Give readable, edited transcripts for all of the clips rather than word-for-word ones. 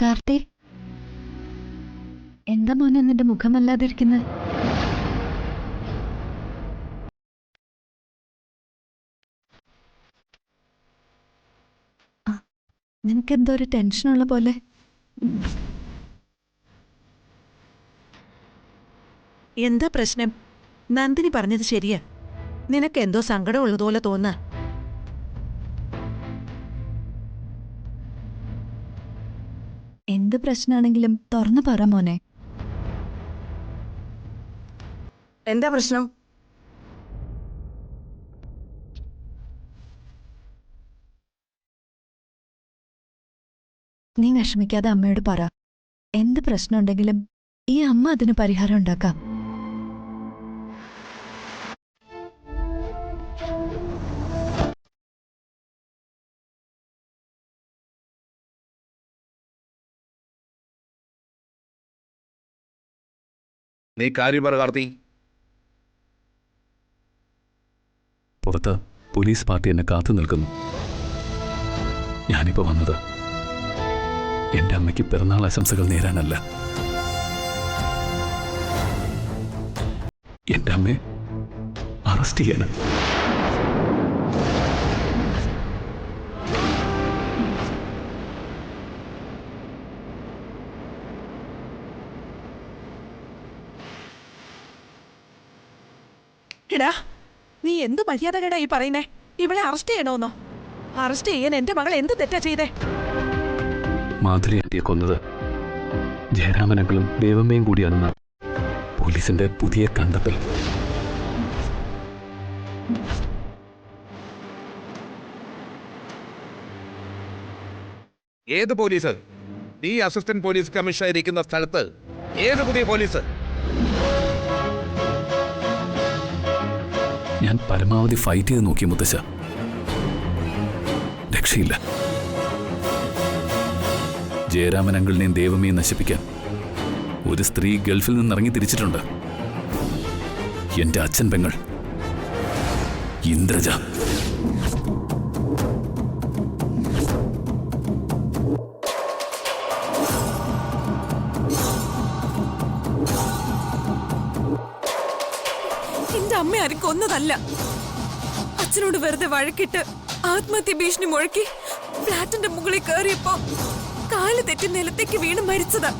കാർത്തി, എന്താ മോനെ നിന്റെ മുഖമല്ലാതിരിക്കുന്നത്? നിനക്കെന്തോ ഒരു ടെൻഷനുള്ള പോലെ. എന്താ പ്രശ്നം? നന്ദിനി പറഞ്ഞത് ശരിയാ. നിനക്കെന്തോ സങ്കടം ഉള്ളതുപോലെ തോന്നാ. എന്ത് പ്രശ്നമാണെങ്കിലും തുറന്നു പറ മോനെ. എന്താ പ്രശ്നം? നീ വിഷമിക്കാതെ അമ്മയോട് പറ. എന്ത് പ്രശ്നമുണ്ടെങ്കിലും ഈ അമ്മ അതിന് പരിഹാരം ഉണ്ടാക്കാം. നീ കാര്യം പറ കാർത്തി. പുറത്ത് പോലീസ് പാർട്ടി എന്നെ കാത്തു നിൽക്കുന്നു. ഞാനിപ്പോൾ വന്നത് എൻ്റെ അമ്മയ്ക്ക് പിറന്നാൾ ആശംസകൾ നേരാനല്ല. എൻ്റെ അമ്മയെ അറസ്റ്റ് ചെയ്യാനാണ്. എടാ, നീ എന്ത് മര്യാദകേടാ ഈ പറയുന്നേ? ഇവളെ അറസ്റ്റ് ചെയ്യണോന്നോ? അറസ്റ്റ് ചെയ്യാൻ എന്റെ മകൾ എന്ത് തെറ്റാ ചെയ്തേ? മാധുരി ആന്റിയെ കൊന്നത് ജയരാമനങ്ങളും ദേവമ്മയും കൂടിയാണെന്ന് പോലീസിന്റെ പുതിയ കണ്ടെത്തൽ. ഏത് പോലീസ്? നീ അസിസ്റ്റന്റ് പോലീസ് കമ്മീഷണർ ഇരിക്കുന്ന സ്ഥലത്ത് ഏത് പുതിയ പോലീസ്? ഞാൻ പരമാവധി ഫൈറ്റ് ചെയ്ത് നോക്കി മുത്തശ്ശ, രക്ഷയില്ല. ജയരാമൻ അങ്കിളിനെയും ദേവമ്മയും നശിപ്പിക്കാൻ ഒരു സ്ത്രീ ഗൾഫിൽ നിന്ന് ഇറങ്ങി തിരിച്ചിട്ടുണ്ട്. എന്റെ അച്ഛൻ പെങ്ങൾ ഇന്ദ്രജ. എന്റെ അമ്മ ആരും കൊന്നതല്ല. അച്ഛനോട് വെറുതെ വഴക്കിട്ട് ആത്മഹത്യ ഭീഷണി മുഴക്കി ഫ്ലാറ്റിന്റെ മുകളിൽ കയറിയപ്പോ കാല് തെറ്റി നിലത്തേക്ക് വീണ് മരിച്ചതാ.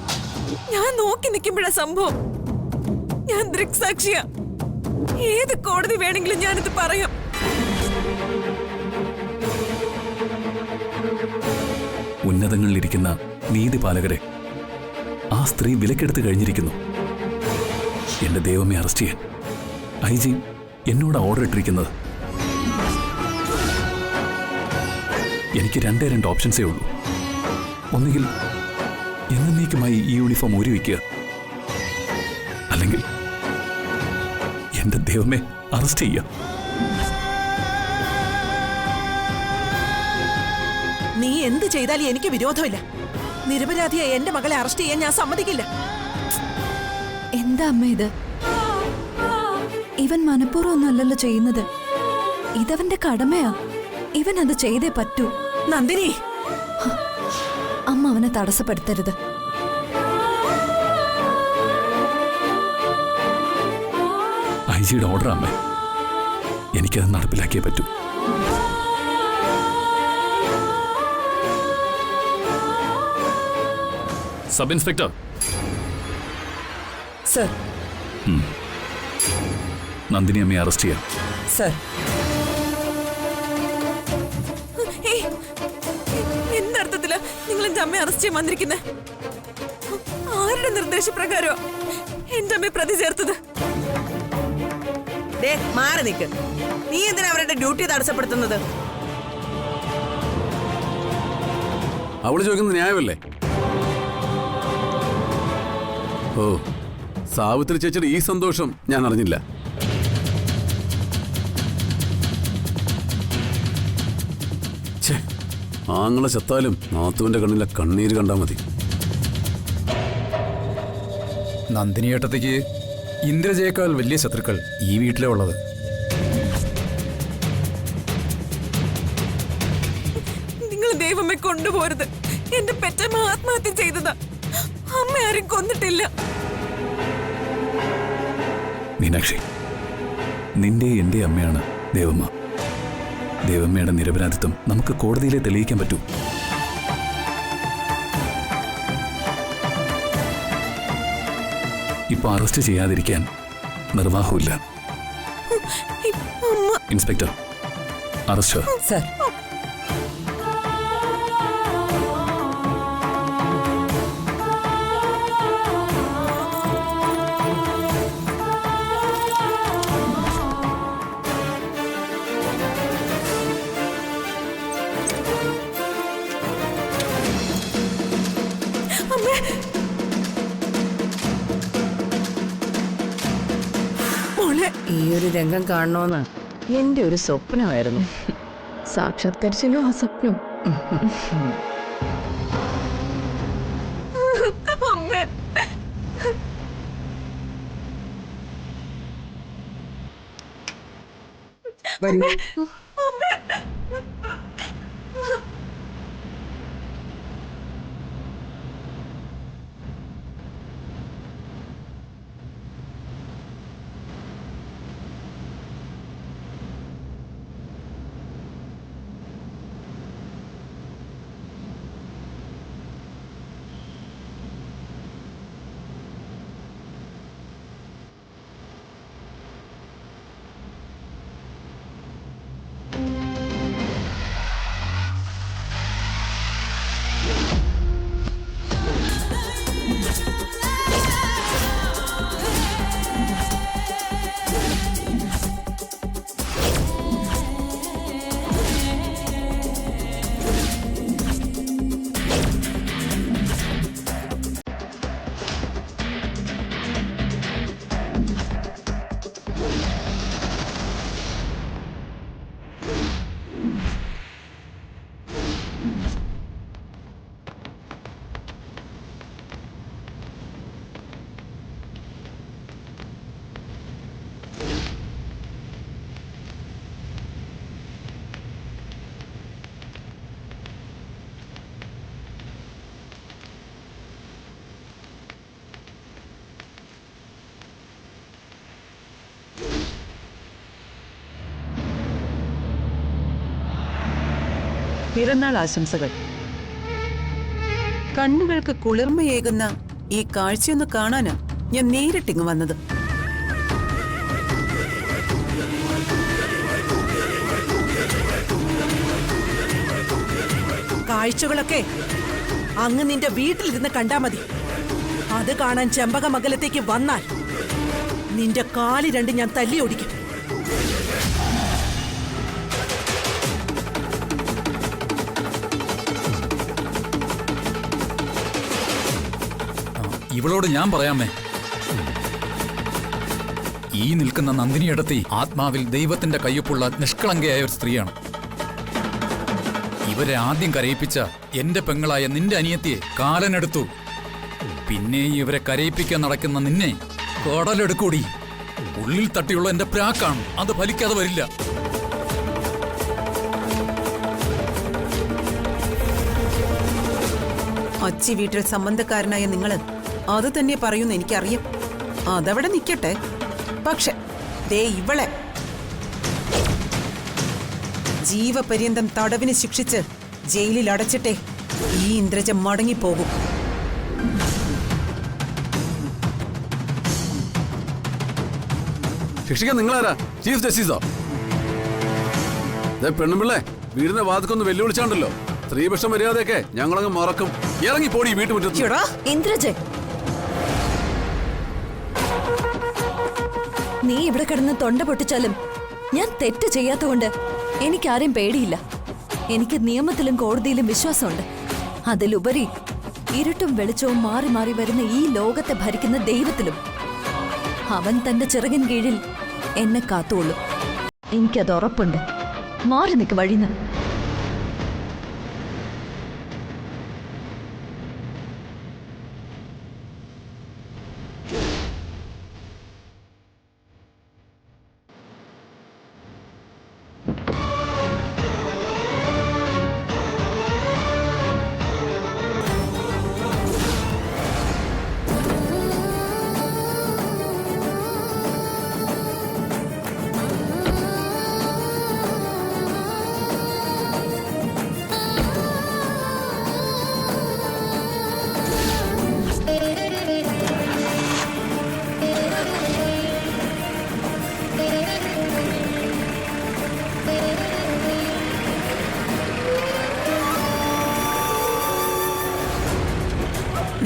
ഞാൻ നോക്കി നിൽക്കുമ്പോഴാ സംഭവം. ഞാൻ ദൃക്സാക്ഷിയാ. ഏത് കോടതി വേണമെങ്കിലും ഞാനിത് പറയാം. ഉന്നതങ്ങളിലിരിക്കുന്ന നീതിപാലകരെ ആ സ്ത്രീ വിലക്കെടുത്ത് കഴിഞ്ഞിരിക്കുന്നു. എന്റെ ദേവമ്മയെ അറസ്റ്റ് ചെയ്യാൻ IG എന്നോട് ഓർഡർ ഇട്ടിരിക്കുന്നത്. എനിക്ക് രണ്ട് ഓപ്ഷൻസേ ഉള്ളൂ. ഒന്നുകിൽ എന്നേക്കുമായി ഈ യൂണിഫോം ഊരി വയ്ക്കുക, അല്ലെങ്കിൽ എന്റെ ദേവമ്മയെ അറസ്റ്റ് ചെയ്യുക. നീ എന്ത് ചെയ്താലും എനിക്ക് വിരോധമില്ല. നിരപരാധിയായ എന്റെ മകളെ അറസ്റ്റ് ചെയ്യാൻ ഞാൻ സമ്മതിക്കില്ല. എന്താ അമ്മ ഇത്? ഇവൻ മനഃപൂർവ്വം ഒന്നല്ലല്ലോ ചെയ്യുന്നത്. ഇതവന്റെ കടമയാ. ഇവൻ അത് ചെയ്തേ പറ്റൂ. നന്ദിനി, അമ്മ അവനെ തടസ്സപ്പെടുത്തരുത്. IG-യുടെ ഓർഡർ അമ്മേ, എനിക്കത് നടപ്പിലാക്കിയേ പറ്റൂ. Sub inspector sir. നന്ദിനി അമ്മയെ അറസ്റ്റ് ചെയ്യാം. സർ. എന്തർത്ഥത്തിലാ നിങ്ങൾ എന്റെ അമ്മയെ അറസ്റ്റ് ചെയ്യാൻ വന്നിരിക്കുന്നത്? ആരുടെ നിർദ്ദേശപ്രകാരോ എന്റെ അമ്മയെ പ്രതി ചേർത്തത്? മാറി നിൽക്ക്. നീ എന്തിനാ അവരുടെ ഡ്യൂട്ടി തടസ്സപ്പെടുത്തുന്നത്? അവള് ചോദിക്കുന്നത് ന്യായമല്ലേ? ഓ, സാവിത്രി ചേച്ചിയുടെ ഈ സന്തോഷം ഞാൻ അറിഞ്ഞില്ല. ആങ്ങളെ ചത്താലും നാത്തുവിന്റെ കണ്ണിലെ കണ്ണീര് കണ്ടാ മതി. നന്ദിനിയേട്ടത്തേക്ക് ഇന്ദ്രജയേക്കാൾ വലിയ ശത്രുക്കൾ ഈ വീട്ടിലെ ഉള്ളത്. അമ്മ കൊണ്ടുപോരുത്. എന്റെ പെറ്റമ്മ ആത്മഹത്യ ചെയ്തതാ. അമ്മ ആരും കൊന്നിട്ടില്ല. മീനാക്ഷി, നിന്റെ എന്റെ അമ്മയാണ് ദേവമ്മ. ദേവമ്മയുടെ നിരപരാധിത്വം നമുക്ക് കോടതിയിലെ തെളിയിക്കാൻ പറ്റൂ. ഇപ്പൊ അറസ്റ്റ് ചെയ്യാതിരിക്കാൻ നിർവാഹമില്ല. Inspector, arrest. സർ, ഈ ഒരു രംഗം കാണണമെന്ന് എന്റെ ഒരു സ്വപ്നമായിരുന്നു. സാക്ഷാത്കരിച്ചല്ലോ ആ സ്വപ്നം. പിറന്നാൾ ആശംസകൾ. കണ്ണുകൾക്ക് കുളിർമയേകുന്ന ഈ കാഴ്ചയൊന്ന് കാണാനാ ഞാൻ നേരിട്ടിങ്ങ് വന്നത്. കാഴ്ചകളൊക്കെ അങ്ങ് നിന്റെ വീട്ടിലിരുന്ന് കണ്ടാ മതി. അത് കാണാൻ ചെമ്പകമംഗലത്തേക്ക് വന്നാൽ നിന്റെ കാലി രണ്ട് ഞാൻ തല്ലി ഓടിക്കും. ഇവളോട് ഞാൻ പറയാമേ, ഈ നിൽക്കുന്ന നന്ദിനിയടത്തി ആത്മാവിൽ ദൈവത്തിന്റെ കയ്യൊപ്പുള്ള നിഷ്കളങ്കയായ ഒരു സ്ത്രീയാണ്. ഇവരെ ആദ്യം കരയിപ്പിച്ച എന്റെ പെങ്ങളായ നിന്റെ അനിയത്തിയെ കാലനെടുത്തു. പിന്നെ ഇവരെ കരയിപ്പിക്കാൻ നടക്കുന്ന നിന്നെ കടലെടുക്കൂടി. ഉള്ളിൽ തട്ടിയുള്ള എന്റെ പ്രാക്കാണ്, അത് ഫലിക്കാതെ വരില്ല. അച്ചി വീട്ടിൽ സംബന്ധക്കാരനായ നിങ്ങള് അത് തന്നെ പറയുന്നു എനിക്കറിയാം. അതവിടെ നിൽക്കട്ടെ. പക്ഷെ ദേ ഇവളെ ജീവപര്യന്തം തടവിന് ശിക്ഷിച്ച് ജയിലിൽ അടച്ചിട്ടേ ഈ ഇന്ദ്രജ മടങ്ങിപ്പോകും. ശിക്ഷിക്കാൻ നിങ്ങളാരാ? ചീഫ് ജസ്റ്റിസോ? പെണ്ണുമ്പിള്ളേ, വീടിന്റെ വാതിക്കൊന്ന് വെല്ലുവിളിച്ചാണ്ടല്ലോ. സ്ത്രീപക്ഷ മര്യാദയൊക്കെ ഞങ്ങളങ്ങ് മറക്കും. ഇറങ്ങിപ്പോടി വീട്ടുമുറ്റത്ത്. ഇന്ദ്രജയ്, നീ ഇവിടെ കിടന്ന് തൊണ്ട പൊട്ടിച്ചാലും ഞാൻ തെറ്റ് ചെയ്യാത്തതുകൊണ്ട് എനിക്കാരെയും പേടിയില്ല. എനിക്ക് നിയമത്തിലും കോടതിയിലും വിശ്വാസമുണ്ട്. അതിലുപരി ഇരുട്ടും വെളിച്ചവും മാറി മാറി വരുന്ന ഈ ലോകത്തെ ഭരിക്കുന്ന ദൈവത്തിലും. അവൻ തന്റെ ചിറകിൻ കീഴിൽ എന്നെ കാത്തുകൊള്ളും. എനിക്കത് ഉറപ്പുണ്ട്. മാറി നിൽക്ക് വഴിന്ന്.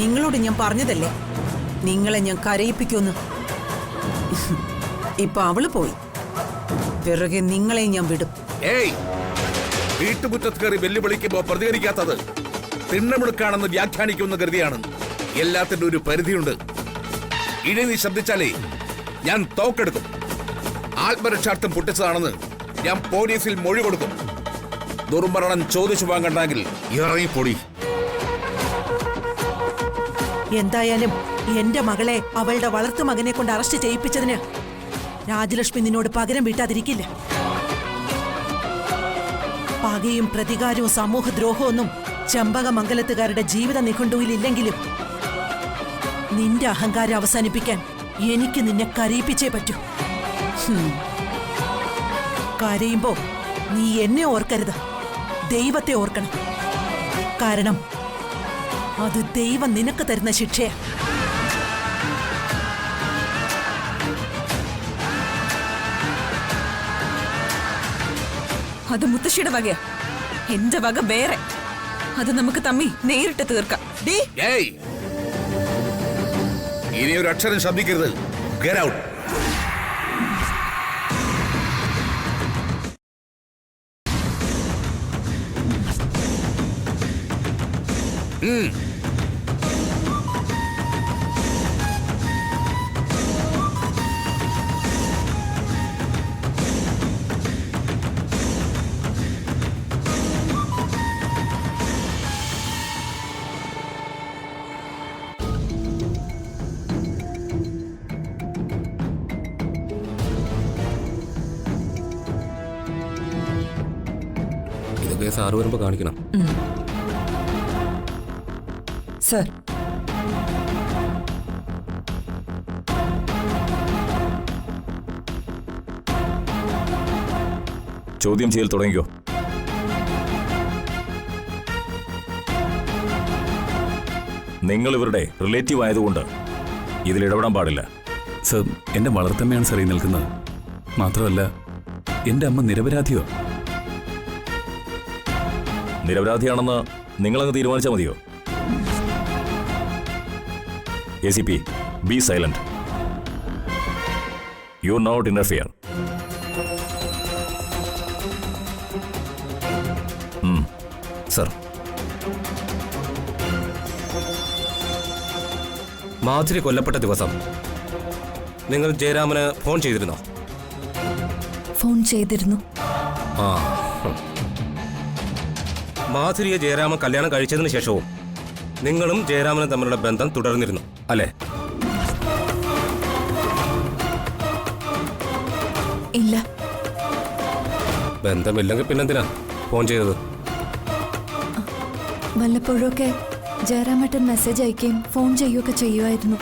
നിങ്ങളോട് ഞാൻ പറഞ്ഞതല്ലേ നിങ്ങളെ ഞാൻ കരയിപ്പിക്കുമെന്ന്. ഇപ്പൊ അവള് പോയി, പിറകെ നിങ്ങളെ ഞാൻ വിടും. ഏയ്, വീട്ടുമുറ്റത്ത് കയറി വെല്ലുവിളിക്കുമ്പോ പ്രതികരിക്കാത്തത് തിണ്ണമെടുക്കാണെന്ന് വ്യാഖ്യാനിക്കുന്ന കരുതിയാണ്. എല്ലാത്തിന്റെ ഒരു പരിധിയുണ്ട്. ഇനി നീ ശബ്ദിച്ചാലേ ഞാൻ തോക്കെടുക്കും. ആത്മരക്ഷാർത്ഥം പൊട്ടിച്ചതാണെന്ന് ഞാൻ പോലീസിൽ മൊഴി കൊടുക്കും. ദുർമരണം ചോദിച്ചു വാങ്ങണ്ടെങ്കിൽ ഇറങ്ങിപ്പൊടി. എന്തായാലും എന്റെ മകളെ അവളുടെ വളർത്തു മകനെ കൊണ്ട് അറസ്റ്റ് ചെയ്യിപ്പിച്ചതിന് രാജലക്ഷ്മി നിന്നോട് പകരം വീട്ടാതിരിക്കില്ല. പകയും പ്രതികാരവും സമൂഹദ്രോഹമൊന്നും ചെമ്പകമംഗലത്തുകാരുടെ ജീവിത നിഘണ്ടുവിലില്ലെങ്കിലും നിന്റെ അഹങ്കാരം അവസാനിപ്പിക്കാൻ എനിക്ക് നിന്നെ കരയിപ്പിച്ചേ പറ്റൂ. കരയുമ്പോ നീ എന്നെ ഓർക്കരുത്, ദൈവത്തെ ഓർക്കണം. കാരണം അത് ദൈവം നിനക്ക് തരുന്ന ശിക്ഷയാ. അത് മുത്തശ്ശിയുടെ വകയാ, എന്റെ വക വേറെ. അത് നമുക്ക് തമ്മി നേരിട്ട് തീർക്കാം. ഏയ്, ഇനി ഒരു അക്ഷരം ശബ്ദിക്കരുത്. Get out. ഇതൊക്കെ സാറ് വരുമ്പോ കാണിക്കണം. സർ, ചോദ്യം ചെയ്യൽ തുടങ്ങിക്കോ. നിങ്ങൾ ഇവരുടെ റിലേറ്റീവ് ആയതുകൊണ്ട് ഇതിൽ ഇടപെടാൻ പാടില്ല. സർ, എന്റെ വളർത്തമ്മയാണ് സാർ ഈ നിൽക്കുന്നത്. മാത്രമല്ല എന്റെ അമ്മ നിരപരാധിയോ. നിരപരാധിയാണെന്ന് നിങ്ങളങ്ങ് തീരുമാനിച്ചാൽ മതിയോ? ACP, be silent. You not interfere. Sir, Madhuri കൊല്ലപ്പെട്ട ദിവസം നിങ്ങൾ ജയരാമന് ഫോൺ ചെയ്തിരുന്നോ? ഫോൺ ചെയ്തിരുന്നു. ആ, മാധുരിയെ ജയരാമൻ കല്യാണം കഴിച്ചതിന് ശേഷവും നിങ്ങളും ജയരാമനും തമ്മിലുള്ള ബന്ധം തുടർന്നിരുന്നു അല്ലേ? ഇല്ല. ബന്ധമില്ലെങ്കിൽ പിന്നെന്തിനാ ഫോൺ ചെയ്തത്? വല്ലപ്പോഴൊക്കെ ജയറാമേട്ടൻ മെസ്സേജ് അയക്കുകയും ഫോൺ ചെയ്യുകയൊക്കെ ചെയ്യുമായിരുന്നു.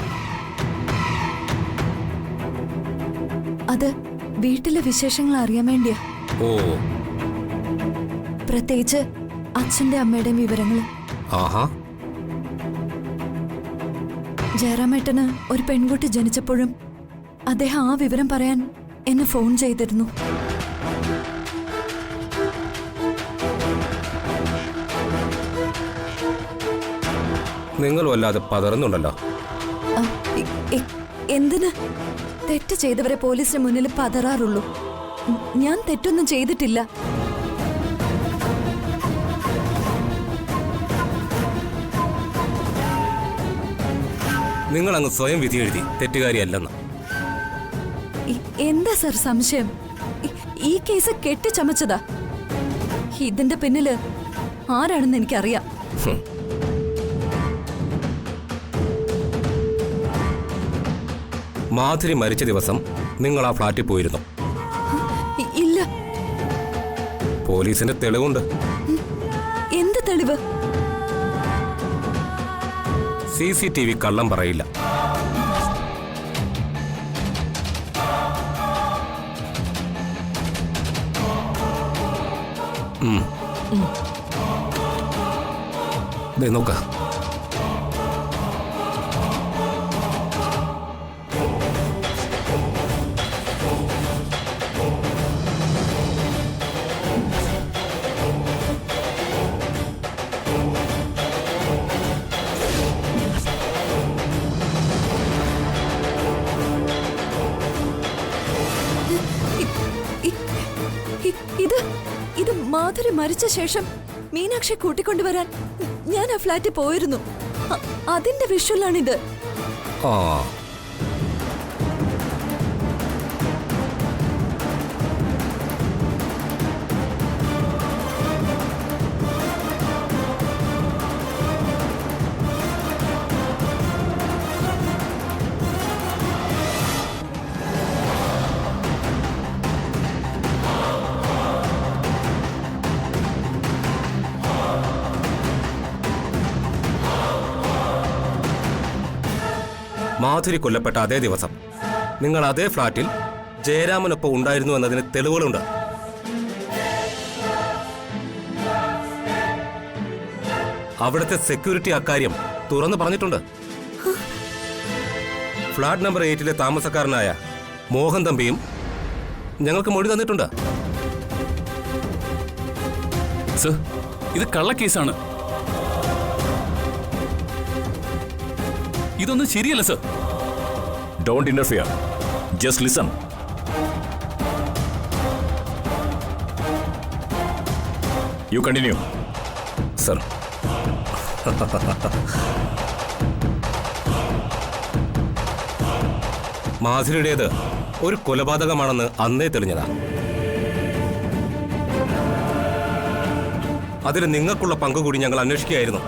അത് വീട്ടിലെ വിശേഷങ്ങൾ അറിയാൻ വേണ്ടിയാ. ഓ, പ്രത്യേകിച്ച് അച്ഛന്റെ അമ്മയുടെയും വിവരങ്ങളും. ആഹാ. ജയറാമേട്ടന് ഒരു പെൺകുട്ടി ജനിച്ചപ്പോഴും അദ്ദേഹം ആ വിവരം പറയാൻ എന്നെ ഫോൺ ചെയ്തിരുന്നു. നിങ്ങൾ വല്ലാതെ പതറുന്നുണ്ടല്ലോ. എന്തിന്? തെറ്റ് ചെയ്തവരെ പോലീസിന് മുന്നിൽ പതറാറുള്ളൂ. ഞാൻ തെറ്റൊന്നും ചെയ്തിട്ടില്ല. നിങ്ങൾ അങ്ങ് സ്വയം വിധി എഴുതി തെറ്റുകാരിയല്ലെന്ന്. എന്താ സർ സംശയം? ഈ കേസ് കെട്ടിച്ചമച്ചതാ. ഇതിന്റെ പിന്നില് ആരാണെന്ന് എനിക്കറിയാം. മാധുരി മരിച്ച ദിവസം നിങ്ങൾ ആ ഫ്ലാറ്റിൽ പോയിരുന്നു? ഇല്ല. പോലീസിന്റെ തെളിവുണ്ട്. എന്ത് തെളിവ്? CCTV കള്ളം പറയില്ല. നോക്ക, ഇത് മാധുരി മരിച്ച ശേഷം മീനാക്ഷി കൂട്ടിക്കൊണ്ടുവരാൻ ഞാൻ ആ ഫ്ലാറ്റിൽ പോയിരുന്നു. അതിന്റെ വിഷ്വലാണിത്. ആ മാധുരി കൊല്ലപ്പെട്ട അതേ ദിവസം നിങ്ങൾ അതേ ഫ്ലാറ്റിൽ ജയരാമനൊപ്പം ഉണ്ടായിരുന്നു എന്നതിന് തെളിവുകളുണ്ട്. അവിടുത്തെ സെക്യൂരിറ്റി അക്കാര്യം തുറന്നു പറഞ്ഞിട്ടുണ്ട്. ഫ്ലാറ്റ് നമ്പർ 8 താമസക്കാരനായ മോഹൻ തമ്പിയും ഞങ്ങൾക്ക് മൊഴി തന്നിട്ടുണ്ട്. സർ, ഇത് കള്ളക്കേസാണ്. ഇതൊന്നും ശരിയല്ല sir. Don't interfere, just listen. You continue. Sir, മാധുരിയുടേത് ഒരു കൊലപാതകമാണെന്ന് അന്നേ തെളിഞ്ഞതാ. അതിൽ നിങ്ങൾക്കുള്ള പങ്കുകൂടി ഞങ്ങൾ അന്വേഷിക്കുകയായിരുന്നു.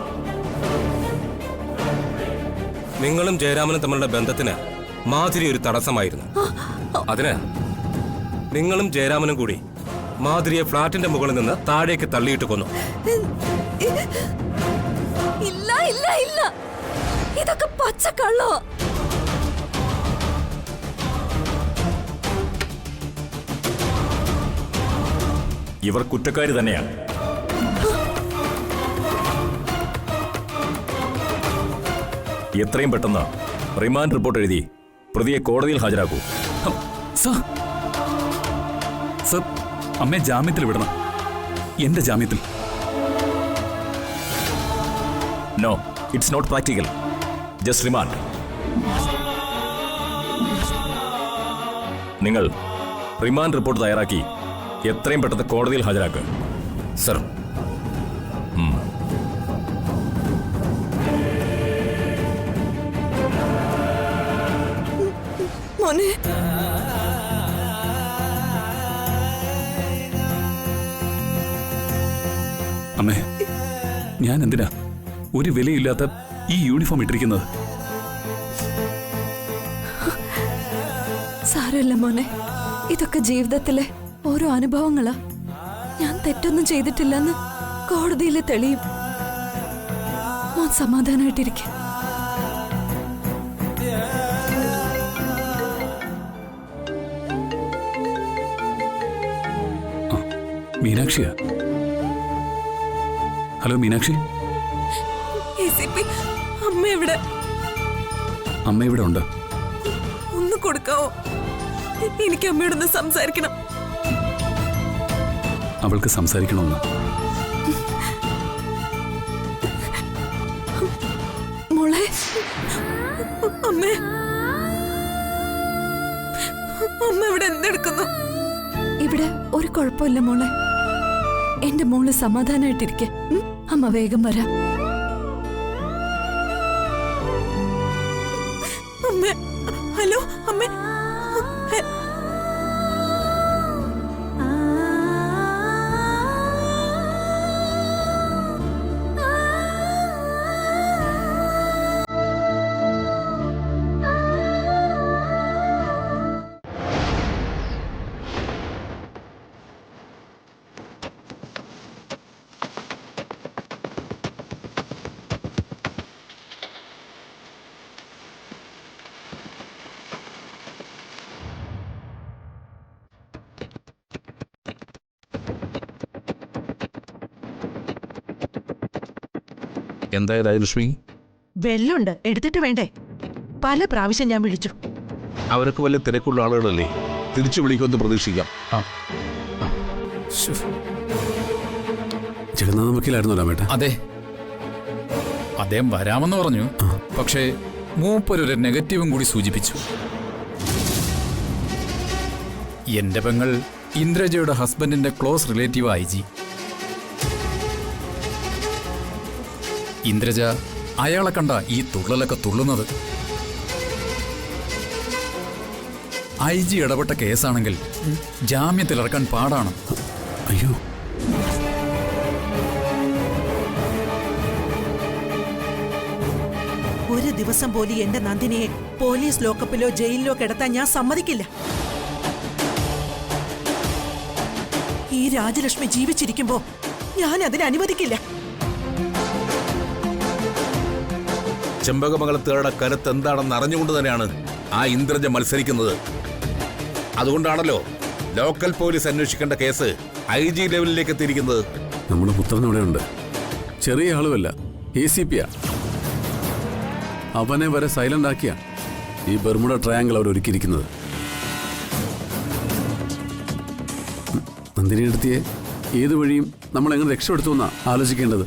നിങ്ങളും ജയരാമനും തമ്മിലുള്ള ബന്ധത്തിന് മാധുരി ഒരു തടസ്സമായിരുന്നു. അതിന് നിങ്ങളും ജയരാമനും കൂടി മാധുരിയെ ഫ്ളാറ്റിന്റെ മുകളിൽ നിന്ന് താഴേക്ക് തള്ളിയിട്ട് കൊന്നു. ഇല്ല ഇല്ല ഇല്ല, ഇതൊക്കെ പച്ചക്കള്ളോ. ഇവർ കുറ്റക്കാരി തന്നെയാണ്. എത്രയും പെട്ടെന്ന് റിമാൻഡ് റിപ്പോർട്ട് എഴുതി പ്രതിയെ കോടതിയിൽ ഹാജരാക്കൂ. സർ, സർ, അമ്മയെ ജാമ്യത്തിൽ വിടണം. എന്റെ ജാമ്യത്തിൽ. No, it's not practical. Just remand. നിങ്ങൾ റിമാൻഡ് റിപ്പോർട്ട് തയ്യാറാക്കി എത്രയും പെട്ടെന്ന് കോടതിയിൽ ഹാജരാക്കുക. സർ, മോനെ, അമ്മേ, ഞാൻ എന്തിനാ ഒരു വിലയില്ലാത്ത ഈ യൂണിഫോം ഇട്ടിരിക്കുന്നത്? സാരമില്ല മോനെ, ഇതൊക്കെ ജീവിതത്തിലെ ഓരോ അനുഭവങ്ങളാ. ഞാൻ തെറ്റൊന്നും ചെയ്തിട്ടില്ലെന്ന് കോടതിയിൽ തെളിയും. മോൻ സമാധാനമായിട്ടിരിക്കും. മീനാക്ഷിയാ? ഹലോ മീനാക്ഷി. അമ്മ എവിടെ? അമ്മ ഇവിടെ ഉണ്ട്. ഒന്ന് കൊടുക്കാവോ? എനിക്ക് അമ്മയോടൊന്ന് സംസാരിക്കണം. അവൾക്ക് സംസാരിക്കണമെന്ന്. മോളെ, അമ്മ ഇവിടെ എന്തെടുക്കുന്നു? ഇവിടെ ഒരു കുഴപ്പമില്ല മോളെ. എന്റെ മോള് സമാധാനമായിട്ടിരിക്കെ. അമ്മ വേഗം വരാം. അമ്മ, ഹലോ അമ്മ. എന്താ രാജലക്ഷ്മി? വെല്ലുണ്ട്, എടുത്തിട്ട് വേണ്ടേ? പല പ്രാവശ്യം ഞാൻ വിളിച്ചു. അവരൊക്കെ വലിയ തിരക്കുള്ള ആളുകളല്ലേ, തിരിച്ചു വിളിക്കുമെന്ന് പ്രതീക്ഷിക്കാം. ജഗന്നാഥ വക്കീലായിരുന്നല്ലോ മേട്ട? അതെ, അദ്ദേഹം വരാമെന്ന് പറഞ്ഞു. പക്ഷേ മൂപ്പരൊരു നെഗറ്റീവും കൂടി സൂചിപ്പിച്ചു. എന്റെ പെങ്ങൾ ഇന്ദ്രജയുടെ ഹസ്ബൻഡിന്റെ close relative I G. Indraja അയാളെ കണ്ട ഈ തുള്ളലൊക്കെ തുള്ളുന്നത്. ഐ ജി ഇടപെട്ട കേസാണെങ്കിൽ ജാമ്യത്തിലിറക്കാൻ പാടാണ്. അയ്യോ, ഒരു ദിവസം പോലും എന്റെ നന്ദിനിയെ പോലീസ് ലോക്കപ്പിലോ ജയിലിലോ കിടത്താൻ ഞാൻ സമ്മതിക്കില്ല. ഈ രാജലക്ഷ്മി ജീവിച്ചിരിക്കുമ്പോ ഞാൻ അതിനെ അനുവദിക്കില്ല. ചെമ്പകമംഗലത്തേടെ കരുത്ത് എന്താണെന്ന് അറിഞ്ഞുകൊണ്ട് തന്നെയാണ് ആ ഇന്ദ്രജ മത്സരിക്കുന്നത്. അതുകൊണ്ടാണല്ലോ ലോക്കൽ പോലീസ് അന്വേഷിക്കേണ്ട കേസ് IG ലെവലിലേക്ക് എത്തിയിരിക്കുന്നത്. നമ്മുടെ പുത്രൻ ഇവിടെ ഉണ്ട്. ചെറിയ ആളുമല്ല, ACP. അവനെ വരെ സൈലന്റ് ആക്കിയ ഈ ബർമുഡ ട്രയാങ്കിൾ അവർ ഒരുക്കിയിരിക്കുന്നത്. നന്ദിനി എടുത്തിയെ ഏത് വഴിയും നമ്മൾ എങ്ങനെ രക്ഷപ്പെടുത്തുമെന്നാ ആലോചിക്കേണ്ടത്.